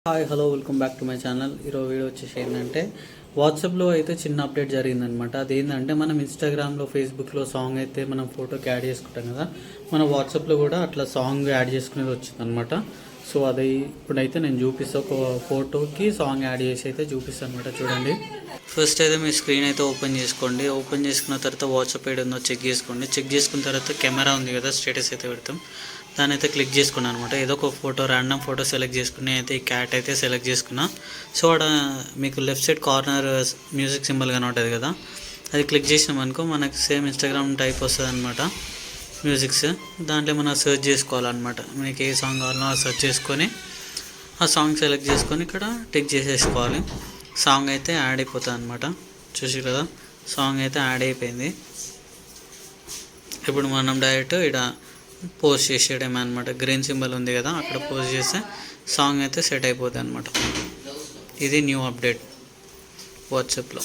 Hi hello welcome back to my channel. ఈరోజు video వచ్చేసి ఏంటంటే వాట్సాప్లో అయితే చిన్న అప్డేట్ జరిగిందనమాట. అదేంటంటే మనం ఇన్స్టాగ్రామ్లో ఫేస్బుక్లో సాంగ్ అయితే మనం ఫోటోకి యాడ్ చేసుకుంటాం కదా, మన వాట్సాప్లో కూడా అట్లా సాంగ్ యాడ్ చేసుకునేది వచ్చిందనమాట. సో అది ఇప్పుడైతే నేను చూపిస్తాను, ఒక ఫోటోకి సాంగ్ యాడ్ చేసి అయితే చూపిస్తాను అనమాట. చూడండి, ఫస్ట్ అయితే మీ స్క్రీన్ అయితే ఓపెన్ చేసుకోండి. ఓపెన్ చేసుకున్న తర్వాత వాట్సాప్ ఏడు ఉందో చెక్ చేసుకోండి. చెక్ చేసుకున్న తర్వాత కెమెరా ఉంది కదా, స్టేటస్ అయితే పెడతాం, దాని అయితే క్లిక్ చేసుకున్నాను అనమాట. ఏదో ఒక ఫోటో, ర్యాండమ్ ఫోటో సెలెక్ట్ చేసుకుని అయితే ఈ క్యాట్ అయితే సెలెక్ట్ చేసుకున్నా. సో అక్కడ మీకు left side corner music symbol కనబడుతుంది కదా, అది క్లిక్ చేసినామనుకో మనకు సేమ్ ఇన్స్టాగ్రామ్ టైప్ వస్తుంది అనమాట మ్యూజిక్స్. దాంట్లో మనం సెర్చ్ చేసుకోవాలన్నమాట. మీకు ఏ సాంగ్ కావాలో ఆ సెర్చ్ చేసుకొని ఆ సాంగ్ సెలెక్ట్ చేసుకొని ఇక్కడ టిక్ చేసేసుకోవాలి. సాంగ్ అయితే యాడ్ అయిపోతుంది అనమాట. చూసి కదా, సాంగ్ అయితే యాడ్ అయిపోయింది. ఇప్పుడు మనం డైరెక్ట్ ఇక్కడ పోస్ట్ చేసేయడమే అనమాట. గ్రీన్ సింబల్ ఉంది కదా, అక్కడ పోస్ట్ చేస్తే సాంగ్ అయితే సెట్ అయిపోతుంది అనమాట. ఇది న్యూ అప్డేట్ వాట్సాప్లో.